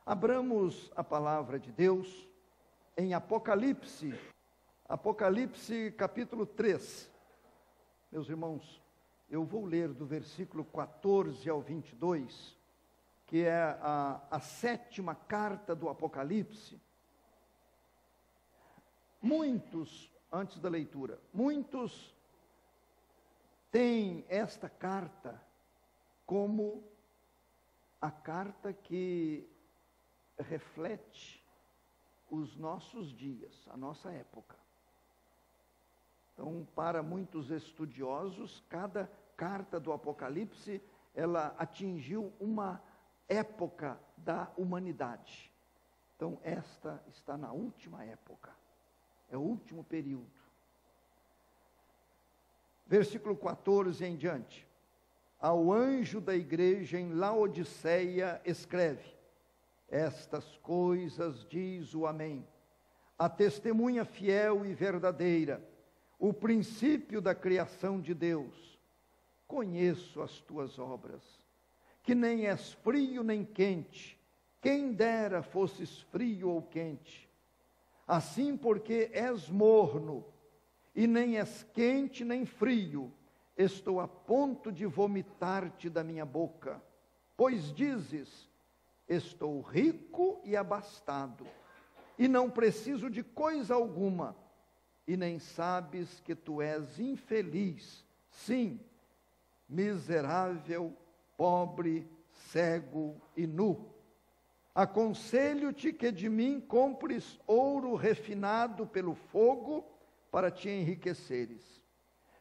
Abramos a palavra de Deus em Apocalipse, capítulo 3. Meus irmãos, eu vou ler do versículo 14 ao 22, que é a sétima carta do Apocalipse. Antes da leitura, muitos têm esta carta como a carta que reflete os nossos dias, a nossa época. Então, para muitos estudiosos, cada carta do Apocalipse, ela atingiu uma época da humanidade. Então, esta está na última época, é o último período. Versículo 14 em diante. Ao anjo da igreja em Laodiceia escreve: estas coisas diz o Amém, a testemunha fiel e verdadeira, o princípio da criação de Deus. Conheço as tuas obras, que nem és frio nem quente, quem dera fosses frio ou quente. Assim, porque és morno, e nem és quente nem frio, estou a ponto de vomitar-te da minha boca. Pois dizes: estou rico e abastado, e não preciso de coisa alguma, e nem sabes que tu és infeliz, sim, miserável, pobre, cego e nu. Aconselho-te que de mim compres ouro refinado pelo fogo, para te enriqueceres,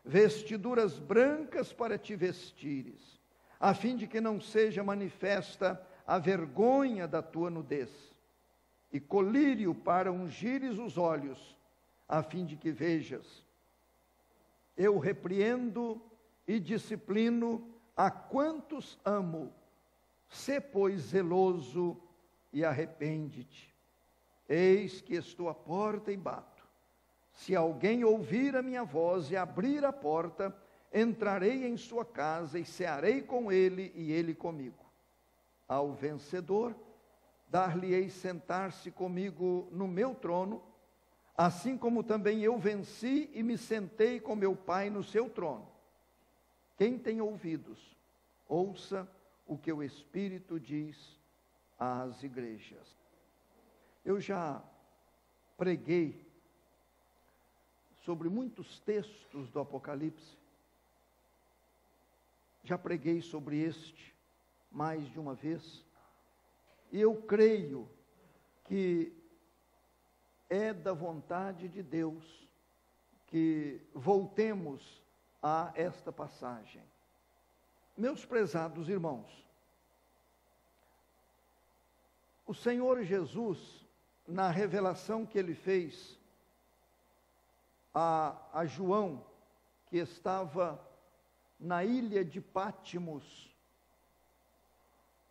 vestiduras brancas para te vestires, a fim de que não seja manifesta a vergonha da tua nudez, e colírio para ungires os olhos, a fim de que vejas. Eu repreendo e disciplino a quantos amo. Sê, pois, zeloso e arrepende-te. Eis que estou à porta e bato. Se alguém ouvir a minha voz e abrir a porta, entrarei em sua casa e cearei com ele e ele comigo. Ao vencedor, dar-lhe-ei sentar-se comigo no meu trono, assim como também eu venci e me sentei com meu Pai no seu trono. Quem tem ouvidos, ouça o que o Espírito diz às igrejas. Eu já preguei sobre muitos textos do Apocalipse. Já preguei sobre este mais de uma vez. E eu creio que é da vontade de Deus que voltemos a esta passagem. Meus prezados irmãos, o Senhor Jesus, na revelação que Ele fez a João, que estava na ilha de Pátimos,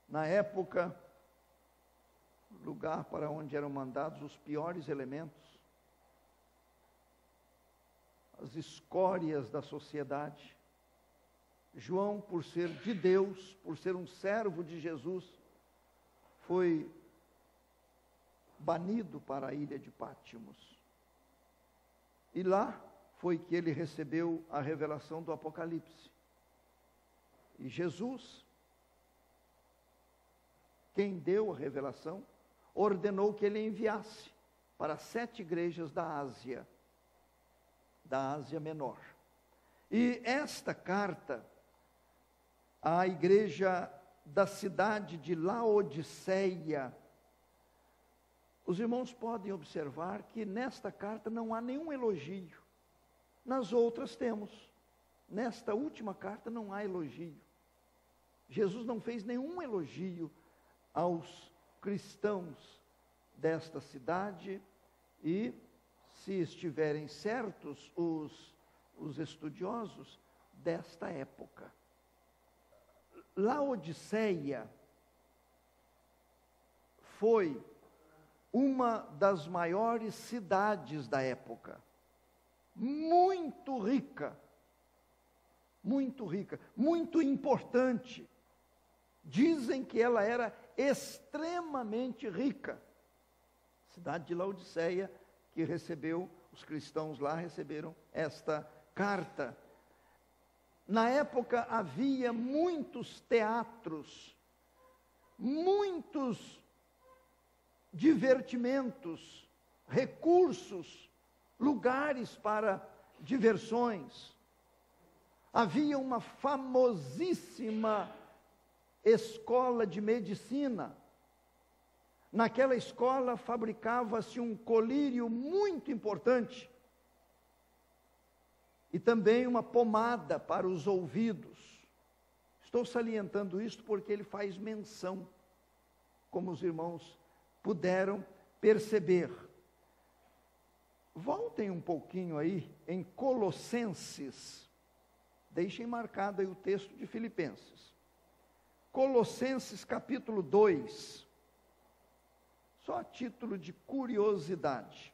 na época, lugar para onde eram mandados os piores elementos, as escórias da sociedade. João, por ser de Deus, por ser um servo de Jesus, foi banido para a ilha de Pátimos. E lá foi que ele recebeu a revelação do Apocalipse. E Jesus, quem deu a revelação, ordenou que ele enviasse para 7 igrejas da Ásia Menor. E esta carta, à igreja da cidade de Laodiceia, os irmãos podem observar que nesta carta não há nenhum elogio. Nas outras temos. Nesta última carta não há elogio. Jesus não fez nenhum elogio aos cristãos desta cidade, e, se estiverem certos os estudiosos, desta época. Laodiceia foi uma das maiores cidades da época, muito rica, muito importante. Dizem que ela era extremamente rica. Cidade de Laodiceia, que recebeu, os cristãos lá receberam esta carta. Na época havia muitos teatros, muitos divertimentos, recursos, lugares para diversões. Havia uma famosíssima escola de medicina. Naquela escola fabricava-se um colírio muito importante e também uma pomada para os ouvidos. Estou salientando isto porque ele faz menção, como os irmãos puderam perceber. Voltem um pouquinho aí em Colossenses, deixem marcado aí o texto de Filipenses. Colossenses capítulo 2, só a título de curiosidade.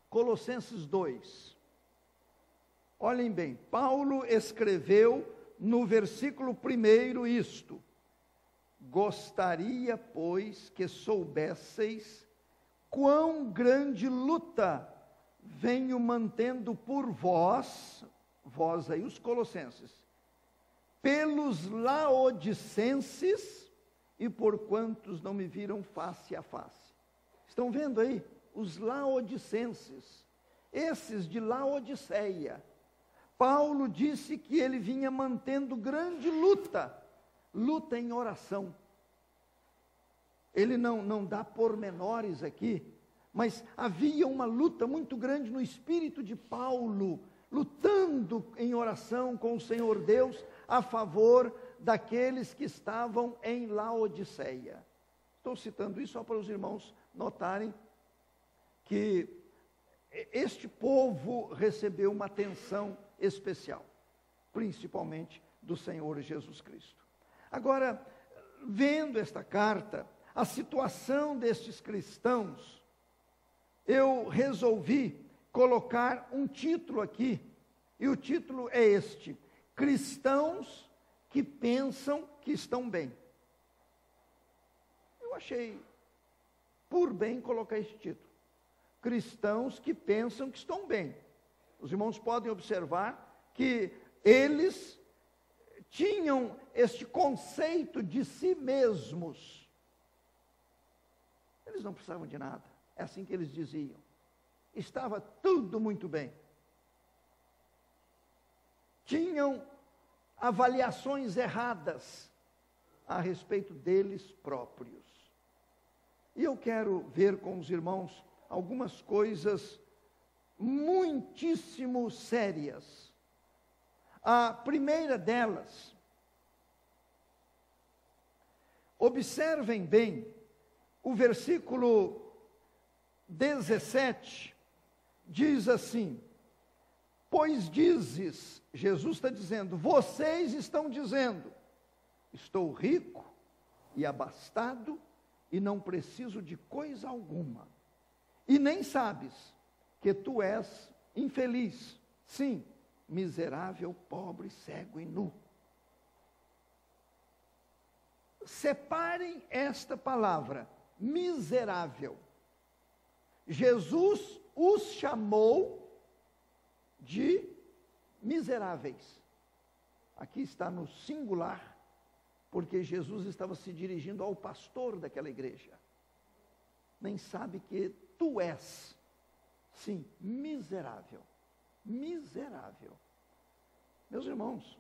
Colossenses 2. Olhem bem, Paulo escreveu no versículo 1 isto: gostaria, pois, que soubesseis quão grande luta venho mantendo por vós aí os colossenses, pelos laodicenses e por quantos não me viram face a face. Estão vendo aí? Os laodicenses, esses de Laodiceia. Paulo disse que ele vinha mantendo grande luta em oração. Ele não dá pormenores aqui, mas havia uma luta muito grande no espírito de Paulo, lutando em oração com o Senhor Deus a favor daqueles que estavam em Laodiceia. Estou citando isso só para os irmãos notarem que este povo recebeu uma atenção especial, principalmente do Senhor Jesus Cristo. Agora, vendo esta carta, a situação destes cristãos, eu resolvi colocar um título aqui, e o título é este: cristãos que pensam que estão bem. Eu achei por bem colocar este título: cristãos que pensam que estão bem. Os irmãos podem observar que eles tinham este conceito de si mesmos. Eles não precisavam de nada, é assim que eles diziam. Estava tudo muito bem. Tinham avaliações erradas a respeito deles próprios. E eu quero ver com os irmãos algumas coisas muitíssimo sérias. A primeira delas, observem bem, o versículo 17 diz assim: pois dizes, Jesus está dizendo, vocês estão dizendo, estou rico e abastado e não preciso de coisa alguma, e nem sabes que tu és infeliz, sim, miserável, pobre, cego e nu. Separem esta palavra, miserável. Jesus os chamou de miseráveis. Aqui está no singular, porque Jesus estava se dirigindo ao pastor daquela igreja. Nem sabe que tu és, sim, miserável. Miserável. Meus irmãos,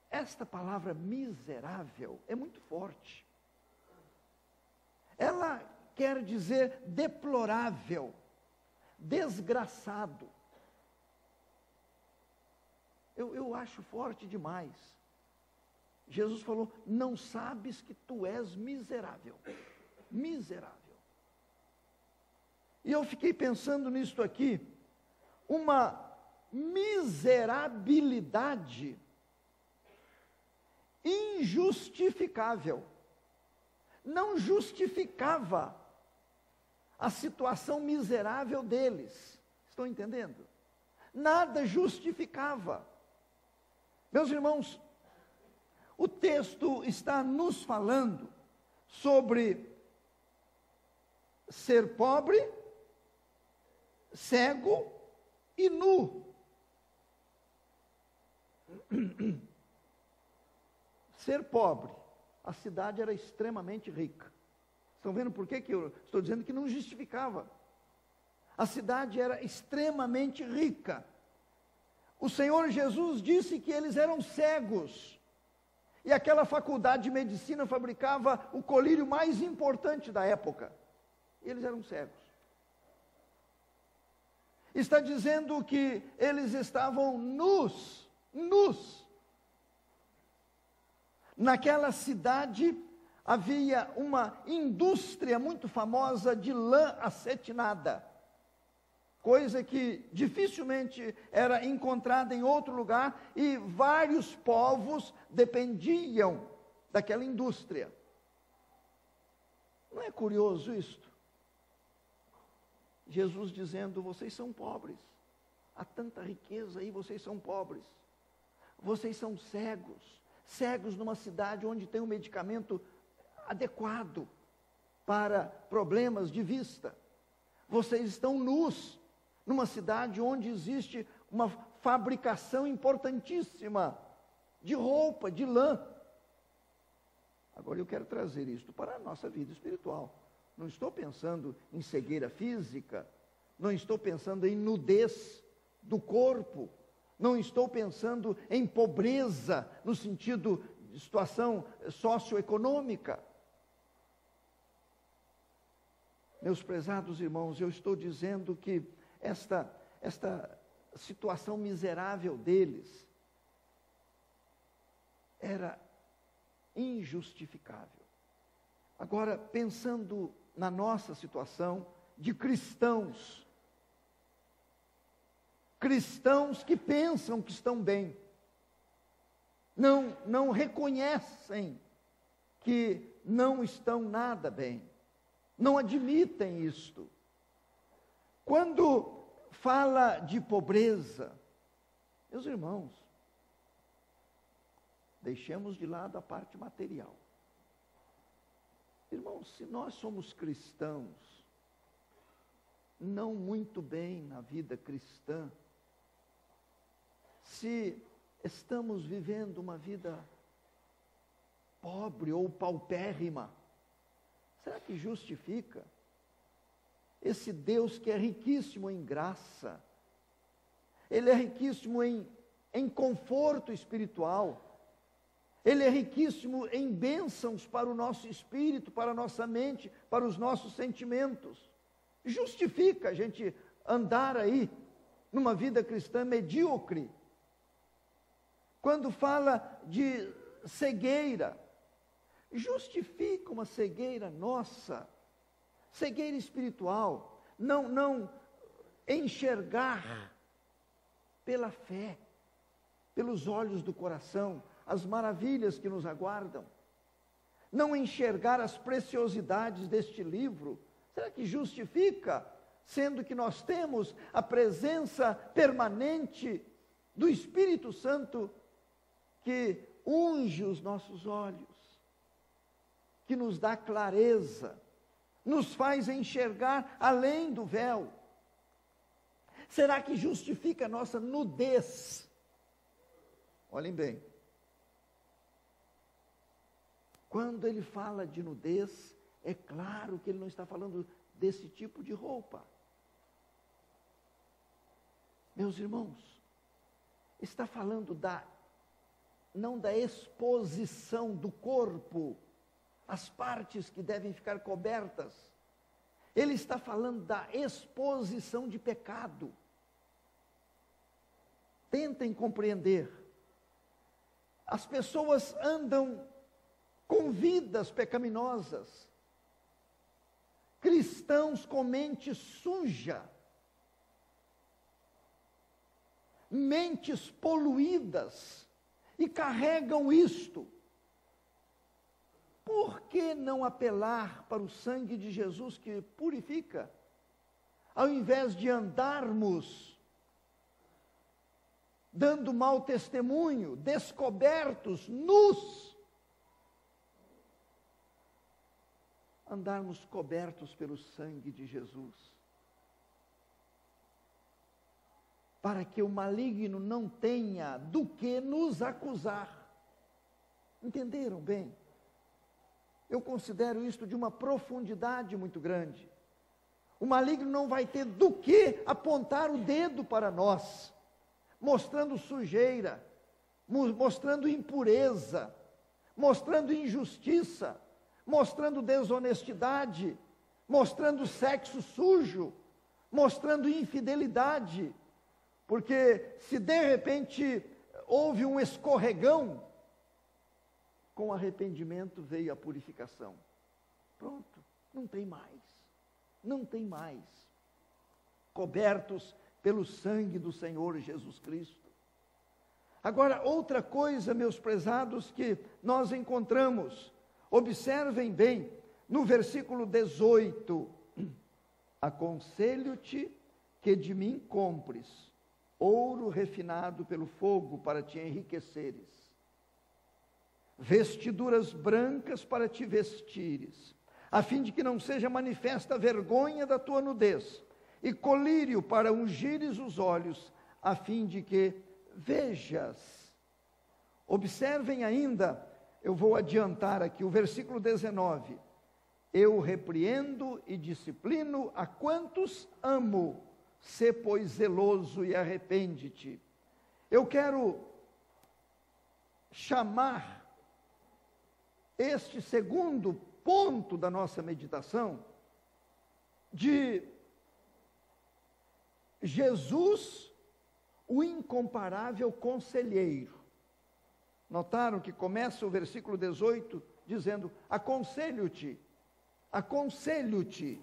esta palavra miserável é muito forte. Ela quer dizer deplorável, desgraçado. Eu acho forte demais. Jesus falou, não sabes que tu és miserável. Miserável. E eu fiquei pensando nisto aqui, uma miserabilidade injustificável. Não justificava a situação miserável deles. Estão entendendo? Nada justificava. Meus irmãos, O texto está nos falando sobre ser pobre, cego e nu. Ser pobre. A cidade era extremamente rica. Estão vendo por que eu estou dizendo que não justificava? A cidade era extremamente rica. O Senhor Jesus disse que eles eram cegos. E aquela faculdade de medicina fabricava o colírio mais importante da época. E eles eram cegos. Está dizendo que eles estavam nus. Naquela cidade havia uma indústria muito famosa de lã acetinada, coisa que dificilmente era encontrada em outro lugar, e vários povos dependiam daquela indústria. Não é curioso isto? Jesus dizendo: vocês são pobres, há tanta riqueza aí, vocês são pobres, vocês são cegos numa cidade onde tem um medicamento adequado para problemas de vista. Vocês estão nus numa cidade onde existe uma fabricação importantíssima de roupa, de lã. Agora eu quero trazer isto para a nossa vida espiritual. Não estou pensando em cegueira física, não estou pensando em nudez do corpo, não estou pensando em pobreza no sentido de situação socioeconômica. Meus prezados irmãos, eu estou dizendo que esta situação miserável deles era injustificável. Agora, pensando na nossa situação de cristãos que pensam que estão bem, não reconhecem que não estão nada bem, não admitem isto. Quando fala de pobreza, meus irmãos, deixemos de lado a parte material. Irmãos, se nós somos cristãos, não muito bem na vida cristã, se estamos vivendo uma vida pobre ou paupérrima, será que justifica esse Deus que é riquíssimo em graça? Ele é riquíssimo em conforto espiritual. Ele é riquíssimo em bênçãos para o nosso espírito, para a nossa mente, para os nossos sentimentos. Justifica a gente andar aí numa vida cristã medíocre. Quando fala de cegueira, justifica uma cegueira nossa, cegueira espiritual, não enxergar pela fé, pelos olhos do coração, as maravilhas que nos aguardam, não enxergar as preciosidades deste livro. Será que justifica, sendo que nós temos a presença permanente do Espírito Santo que unge os nossos olhos, que nos dá clareza, nos faz enxergar além do véu? Será que justifica a nossa nudez? Olhem bem, quando ele fala de nudez, é claro que ele não está falando desse tipo de roupa. Meus irmãos, está falando não da exposição do corpo, as partes que devem ficar cobertas. Ele está falando da exposição de pecado. Tentem compreender. As pessoas andam com vidas pecaminosas, cristãos com mente suja, mentes poluídas, e carregam isto. Por que não apelar para o sangue de Jesus que purifica, ao invés de andarmos dando mau testemunho, descobertos, nus? andarmos cobertos pelo sangue de Jesus, para que o maligno não tenha do que nos acusar. Entenderam bem? Eu considero isto de uma profundidade muito grande. O maligno não vai ter do que apontar o dedo para nós, mostrando sujeira, mostrando impureza, mostrando injustiça, mostrando desonestidade, mostrando sexo sujo, mostrando infidelidade. Porque se de repente houve um escorregão, com arrependimento veio a purificação. Pronto, não tem mais. Não tem mais. Cobertos pelo sangue do Senhor Jesus Cristo. Agora, outra coisa, meus prezados, que nós encontramos, observem bem, no versículo 18: aconselho-te que de mim compres ouro refinado pelo fogo para te enriqueceres, vestiduras brancas para te vestires, a fim de que não seja manifesta a vergonha da tua nudez, e colírio para ungires os olhos, a fim de que vejas. Observem ainda, eu vou adiantar aqui, o versículo 19: eu repreendo e disciplino a quantos amo, sê pois zeloso e arrepende-te. Eu quero chamar este segundo ponto da nossa meditação de Jesus, o incomparável conselheiro. Notaram que começa o versículo 18 dizendo: aconselho-te, aconselho-te.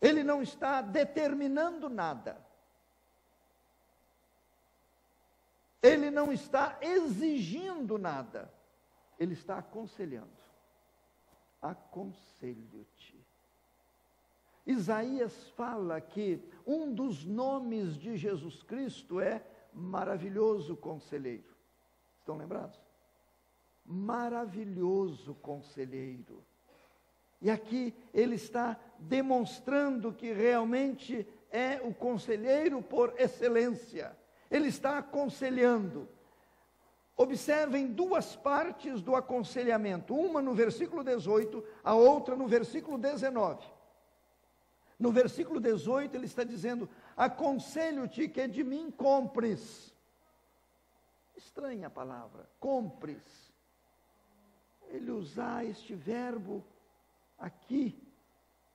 Ele não está determinando nada. Ele não está exigindo nada. Ele está aconselhando. Aconselho-te. Isaías fala que um dos nomes de Jesus Cristo é maravilhoso conselheiro. Estão lembrados? Maravilhoso conselheiro. E aqui ele está demonstrando que realmente é o conselheiro por excelência. Ele está aconselhando. Observem duas partes do aconselhamento, uma no versículo 18, a outra no versículo 19. No versículo 18 ele está dizendo: aconselho-te que de mim compres. Estranha a palavra, compres. Ele usar este verbo aqui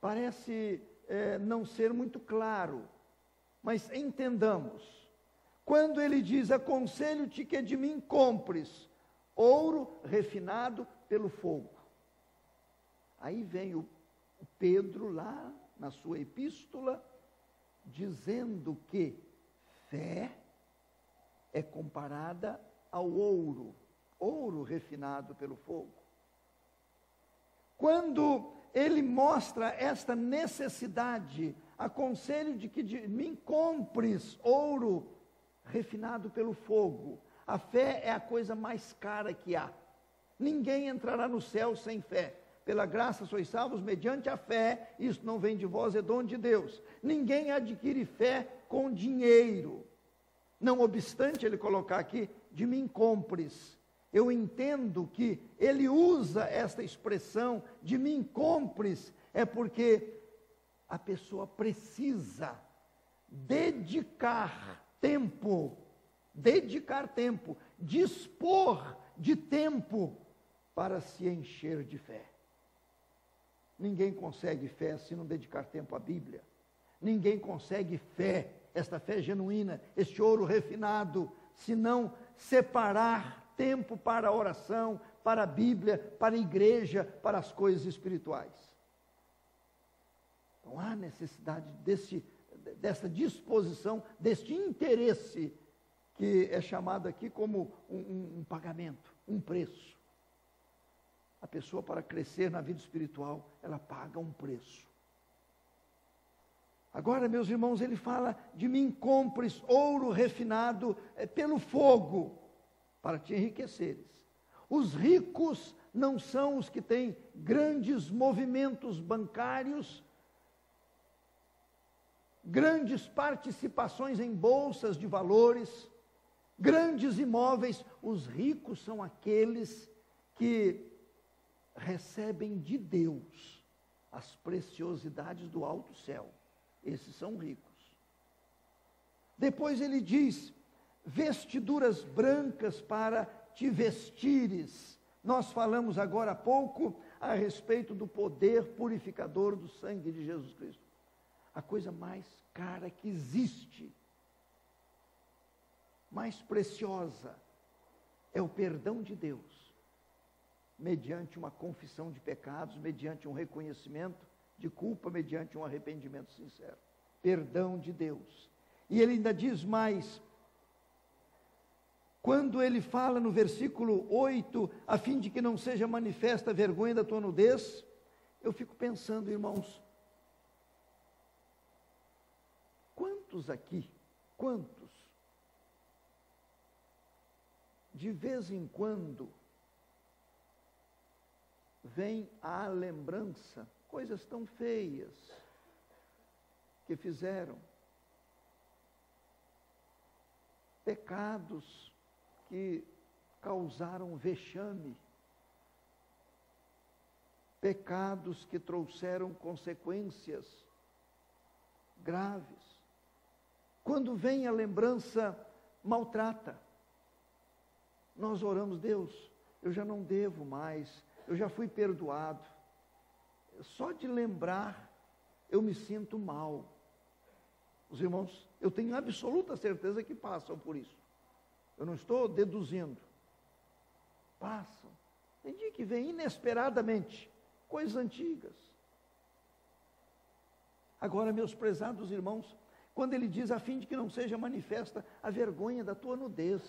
parece não ser muito claro, mas entendamos. Quando ele diz: aconselho-te que de mim compres ouro refinado pelo fogo. Aí vem o Pedro lá na sua epístola, dizendo que fé é comparada ao ouro, ouro refinado pelo fogo. Quando ele mostra esta necessidade, aconselho de que de mim compres ouro refinado pelo fogo. A fé é a coisa mais cara que há. Ninguém entrará no céu sem fé. Pela graça sois salvos mediante a fé, isso não vem de vós, é dom de Deus. Ninguém adquire fé com dinheiro. Não obstante ele colocar aqui, de mim compres. Eu entendo que ele usa esta expressão, de mim compres, é porque a pessoa precisa dedicar tempo, dispor de tempo para se encher de fé. Ninguém consegue fé se não dedicar tempo à Bíblia. Ninguém consegue fé, esta fé genuína, este ouro refinado, se não separar tempo para a oração, para a Bíblia, para a igreja, para as coisas espirituais. Então há necessidade dessa disposição, deste interesse, que é chamado aqui como um pagamento, um preço. A pessoa, para crescer na vida espiritual, ela paga um preço. Agora, meus irmãos, ele fala: de mim compres ouro refinado pelo fogo, para te enriqueceres. Os ricos não são os que têm grandes movimentos bancários, grandes participações em bolsas de valores, grandes imóveis. Os ricos são aqueles que recebem de Deus as preciosidades do alto céu. Esses são ricos. Depois ele diz: vestiduras brancas para te vestires. Nós falamos agora há pouco a respeito do poder purificador do sangue de Jesus Cristo. A coisa mais cara que existe, mais preciosa, é o perdão de Deus, mediante uma confissão de pecados, mediante um reconhecimento de culpa, mediante um arrependimento sincero. Perdão de Deus. E ele ainda diz mais, quando ele fala no versículo 8, a fim de que não seja manifesta a vergonha da tua nudez, eu fico pensando, irmãos, quantos aqui, de vez em quando, vem à lembrança coisas tão feias que fizeram, pecados que causaram vexame, pecados que trouxeram consequências graves. Quando vem a lembrança, maltrata. Nós oramos: Deus, eu já não devo mais, eu já fui perdoado. Só de lembrar, eu me sinto mal. Os irmãos, eu tenho absoluta certeza que passam por isso. Eu não estou deduzindo. Passam. Tem dia que vem inesperadamente, coisas antigas. Agora, meus prezados irmãos, quando ele diz, a fim de que não seja manifesta a vergonha da tua nudez,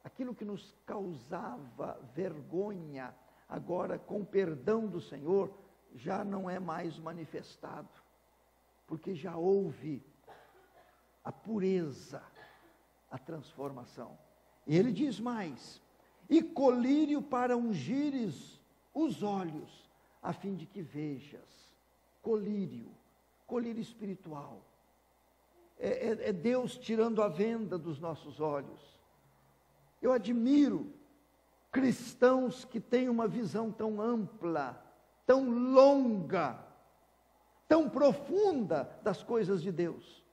aquilo que nos causava vergonha, agora com o perdão do Senhor, já não é mais manifestado, porque já houve a pureza, a transformação. E ele diz mais, e colírio para ungires os olhos, a fim de que vejas. Colírio espiritual, é Deus tirando a venda dos nossos olhos. Eu admiro cristãos que têm uma visão tão ampla, tão longa, tão profunda das coisas de Deus.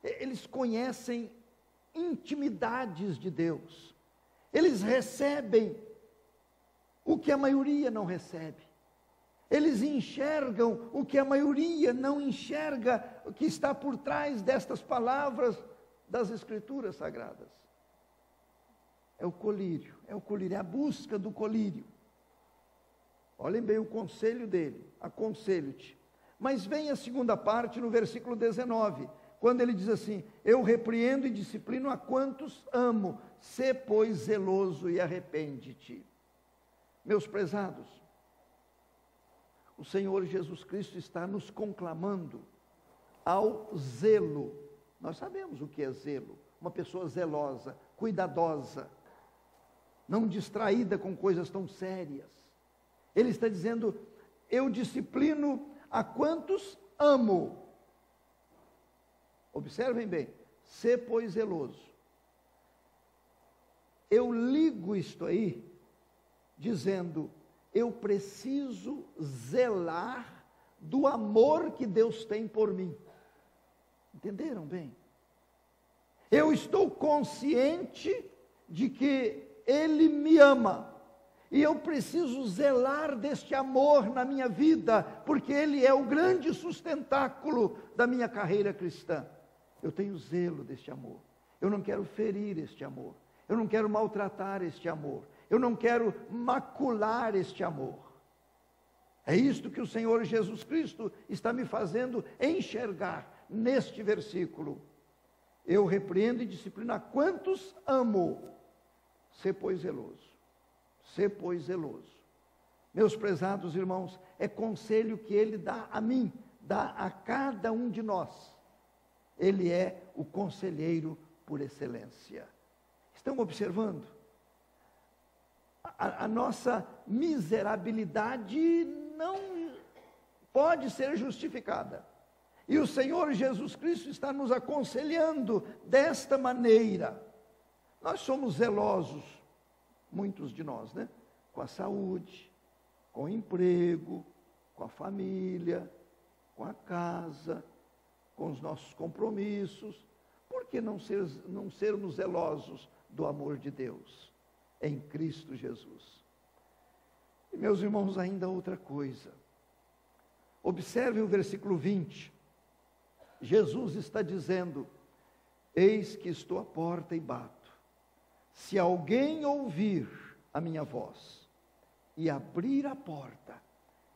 Eles conhecem intimidades de Deus, eles recebem o que a maioria não recebe. Eles enxergam o que a maioria não enxerga, o que está por trás destas palavras das Escrituras Sagradas. É o colírio, é a busca do colírio. Olhem bem o conselho dele, aconselho-te. Mas vem a segunda parte no versículo 19, quando ele diz assim, eu repreendo e disciplino a quantos amo, sê pois zeloso e arrepende-te. Meus prezados, o Senhor Jesus Cristo está nos conclamando ao zelo. Nós sabemos o que é zelo. Uma pessoa zelosa, cuidadosa, não distraída com coisas tão sérias. Ele está dizendo, eu disciplino a quantos amo. Observem bem, sê pois zeloso. Eu ligo isto aí, dizendo, eu preciso zelar do amor que Deus tem por mim. Entenderam bem? Eu estou consciente de que Ele me ama. E eu preciso zelar deste amor na minha vida, porque Ele é o grande sustentáculo da minha carreira cristã. Eu tenho zelo deste amor. Eu não quero ferir este amor. Eu não quero maltratar este amor. Eu não quero macular este amor. É isto que o Senhor Jesus Cristo está me fazendo enxergar neste versículo. Eu repreendo e disciplino a quantos amo. Sê pois zeloso. Sê pois zeloso. Meus prezados irmãos, é conselho que Ele dá a mim, dá a cada um de nós. Ele é o conselheiro por excelência. Estão observando? a nossa miserabilidade não pode ser justificada. E o Senhor Jesus Cristo está nos aconselhando desta maneira. Nós somos zelosos, muitos de nós, né? Com a saúde, com o emprego, com a família, com a casa, com os nossos compromissos. Por que não sermos zelosos do amor de Deus em Cristo Jesus? E meus irmãos, ainda outra coisa. Observe o versículo 20. Jesus está dizendo: eis que estou à porta e bato. Se alguém ouvir a minha voz e abrir a porta,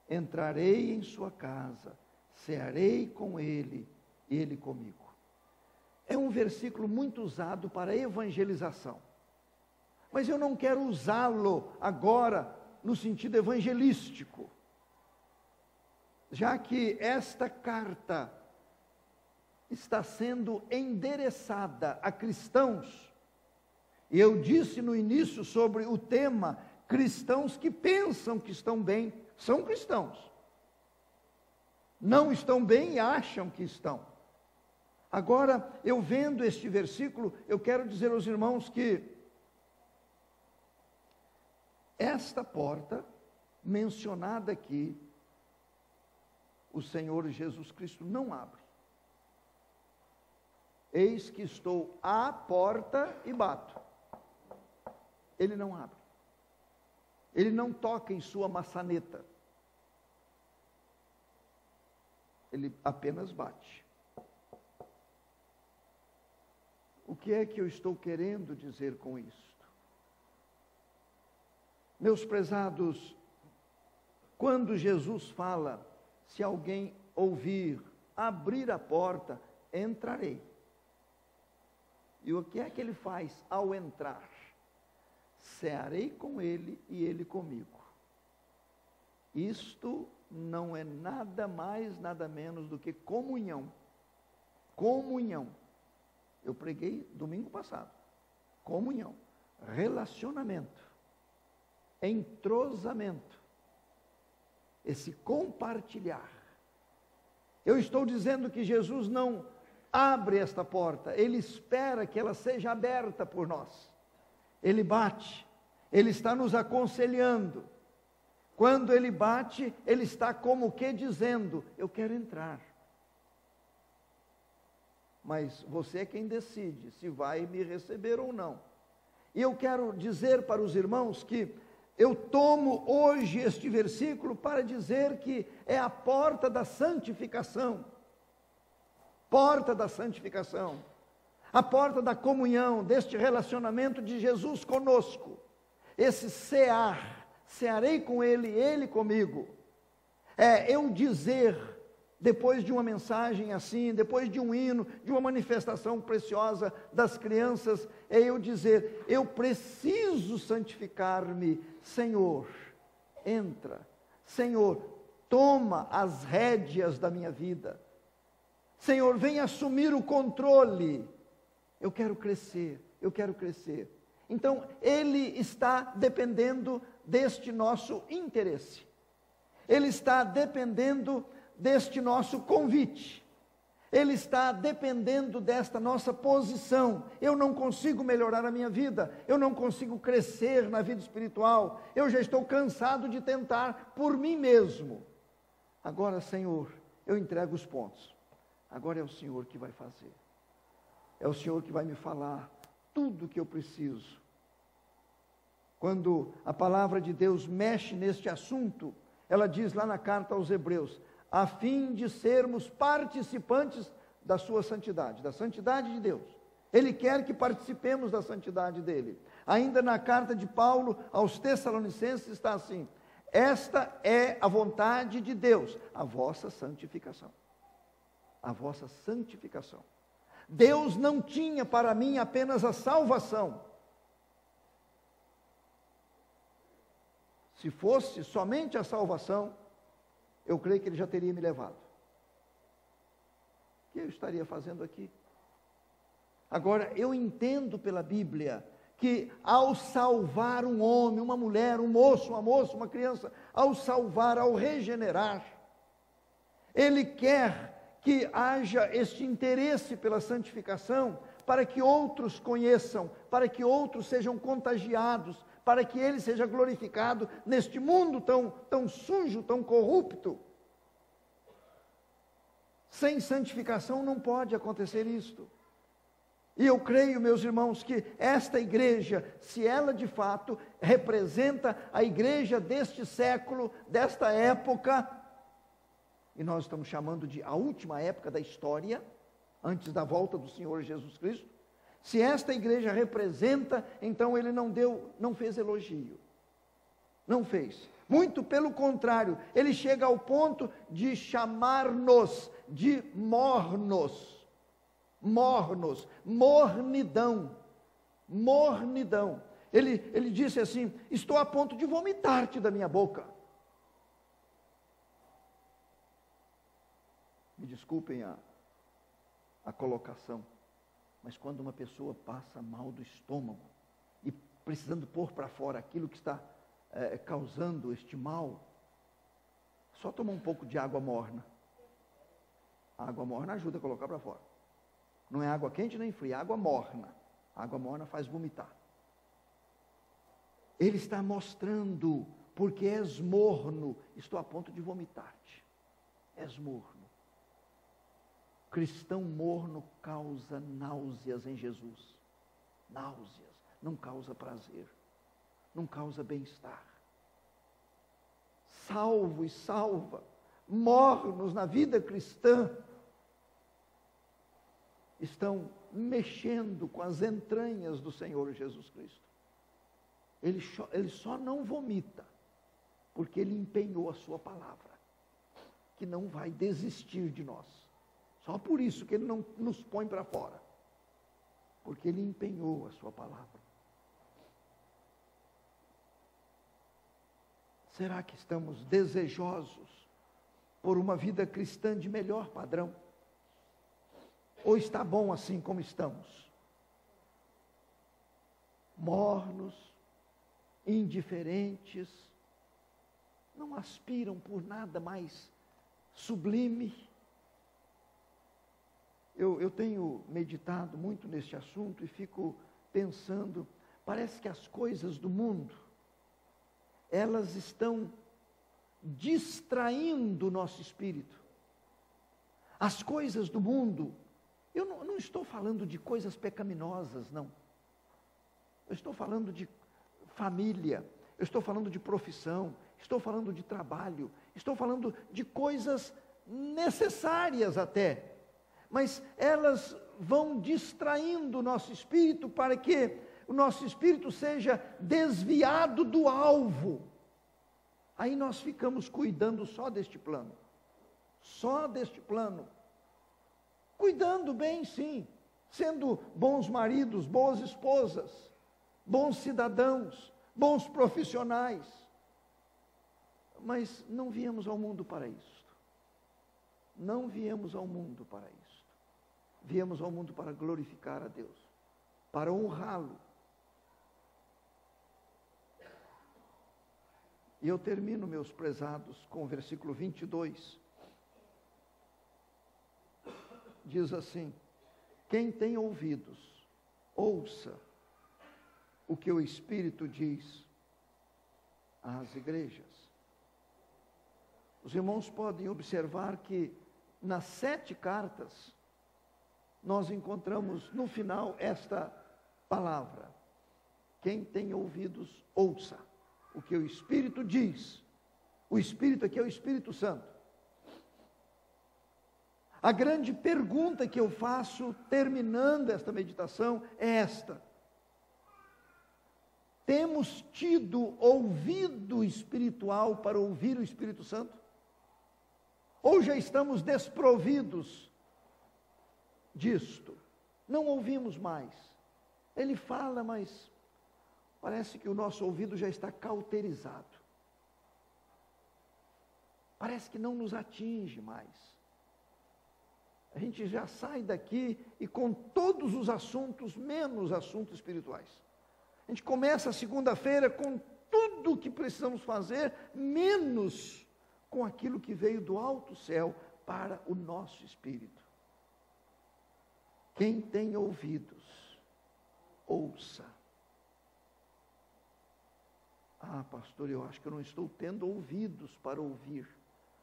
entrarei em sua casa, cearei com ele e ele comigo. É um versículo muito usado para evangelização. Mas eu não quero usá-lo agora no sentido evangelístico, já que esta carta está sendo endereçada a cristãos, e eu disse no início sobre o tema, cristãos que pensam que estão bem, são cristãos, não estão bem e acham que estão. Agora, eu vendo este versículo, eu quero dizer aos irmãos que esta porta mencionada aqui, o Senhor Jesus Cristo não abre. Eis que estou à porta e bato. Ele não abre. Ele não toca em sua maçaneta. Ele apenas bate. O que é que eu estou querendo dizer com isto? Meus prezados, quando Jesus fala, se alguém ouvir, abrir a porta, entrarei. E o que é que ele faz ao entrar? Cearei com ele e ele comigo. Isto não é nada mais, nada menos do que comunhão. Comunhão. Eu preguei domingo passado. Comunhão. Relacionamento. Entrosamento. Esse compartilhar. Eu estou dizendo que Jesus não abre esta porta, Ele espera que ela seja aberta por nós. Ele bate, Ele está nos aconselhando. Quando Ele bate, Ele está como que dizendo, eu quero entrar. Mas você é quem decide se vai me receber ou não. E eu quero dizer para os irmãos que eu tomo hoje este versículo para dizer que é a porta da santificação. Porta da santificação. A porta da comunhão, deste relacionamento de Jesus conosco. Esse cearei com ele, ele comigo. É eu dizer, depois de uma mensagem assim, depois de um hino, de uma manifestação preciosa das crianças, é eu dizer, eu preciso santificar-me, Senhor, entra, Senhor, toma as rédeas da minha vida, Senhor, vem assumir o controle, eu quero crescer, eu quero crescer. Então, Ele está dependendo deste nosso interesse, Ele está dependendo deste nosso convite, Ele está dependendo desta nossa posição. Eu não consigo melhorar a minha vida, eu não consigo crescer na vida espiritual, eu já estou cansado de tentar por mim mesmo. Agora, Senhor, eu entrego os pontos, agora é o Senhor que vai fazer, é o Senhor que vai me falar tudo o que eu preciso. Quando a palavra de Deus mexe neste assunto, ela diz lá na carta aos Hebreus, a fim de sermos participantes da sua santidade, da santidade de Deus. Ele quer que participemos da santidade dele. Ainda na carta de Paulo aos Tessalonicenses está assim, esta é a vontade de Deus, a vossa santificação. A vossa santificação. Deus não tinha para mim apenas a salvação. Se fosse somente a salvação, eu creio que Ele já teria me levado. O que eu estaria fazendo aqui? Agora, eu entendo pela Bíblia que ao salvar um homem, uma mulher, um moço, uma moça, uma criança, ao salvar, ao regenerar, Ele quer que haja este interesse pela santificação, para que outros conheçam, para que outros sejam contagiados, para que Ele seja glorificado neste mundo tão sujo, tão corrupto. Sem santificação não pode acontecer isto. E eu creio, meus irmãos, que esta igreja, se ela de fato representa a igreja deste século, desta época, e nós estamos chamando de a última época da história, antes da volta do Senhor Jesus Cristo, se esta igreja representa, então Ele não fez elogio, não fez. Muito pelo contrário, Ele chega ao ponto de chamar-nos de mornos, mornidão. Ele disse assim: estou a ponto de vomitar-te da minha boca. Me desculpem a colocação, mas quando uma pessoa passa mal do estômago e precisando pôr para fora aquilo que está causando este mal, só toma um pouco de água morna. A água morna ajuda a colocar para fora. Não é água quente nem fria, é água morna. A água morna faz vomitar. Ele está mostrando, porque és morno, estou a ponto de vomitar-te. És morno. Cristão morno causa náuseas em Jesus. Náuseas, não causa prazer, não causa bem-estar. Salvo e salva, mornos na vida cristã, estão mexendo com as entranhas do Senhor Jesus Cristo. Ele só não vomita, porque Ele empenhou a sua palavra, que não vai desistir de nós. Só por isso que Ele não nos põe para fora, porque Ele empenhou a sua palavra. Será que estamos desejosos por uma vida cristã de melhor padrão? Ou está bom assim como estamos? Mornos, indiferentes, não aspiram por nada mais sublime. Eu tenho meditado muito neste assunto e fico pensando, parece que as coisas do mundo, elas estão distraindo o nosso espírito. As coisas do mundo, eu não estou falando de coisas pecaminosas, não. Eu estou falando de família, eu estou falando de profissão, estou falando de trabalho, estou falando de coisas necessárias até, mas elas vão distraindo o nosso espírito para que o nosso espírito seja desviado do alvo. Aí nós ficamos cuidando só deste plano. Cuidando bem, sim, sendo bons maridos, boas esposas, bons cidadãos, bons profissionais. Mas não viemos ao mundo para isto. Não viemos ao mundo para isto. Viemos ao mundo para glorificar a Deus, para honrá-lo. E eu termino, meus prezados, com o versículo 22. Diz assim: quem tem ouvidos, ouça o que o Espírito diz às igrejas. Os irmãos podem observar que nas 7 cartas, nós encontramos no final esta palavra: quem tem ouvidos, ouça o que o Espírito diz. O Espírito aqui é o Espírito Santo. A grande pergunta que eu faço, terminando esta meditação, é esta: temos tido ouvido espiritual para ouvir o Espírito Santo? Ou já estamos desprovidos disto? Não ouvimos mais. Ele fala, mas parece que o nosso ouvido já está cauterizado. Parece que não nos atinge mais. A gente já sai daqui e com todos os assuntos, menos assuntos espirituais. A gente começa a segunda-feira com tudo o que precisamos fazer, menos com aquilo que veio do alto céu para o nosso espírito. Quem tem ouvidos, ouça. Ah, pastor, eu acho que eu não estou tendo ouvidos para ouvir.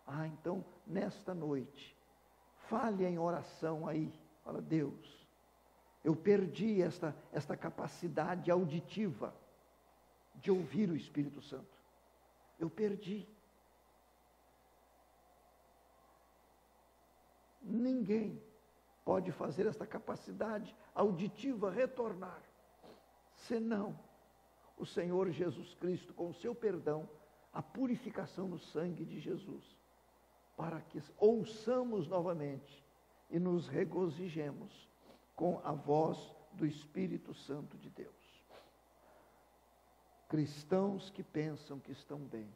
Ah, então, nesta noite, fale em oração aí. Fala, Deus, eu perdi esta capacidade auditiva de ouvir o Espírito Santo. Eu perdi. Ninguém pode fazer esta capacidade auditiva retornar, senão o Senhor Jesus Cristo, com o seu perdão, a purificação no sangue de Jesus, para que ouçamos novamente e nos regozijemos com a voz do Espírito Santo de Deus. Cristãos que pensam que estão bem,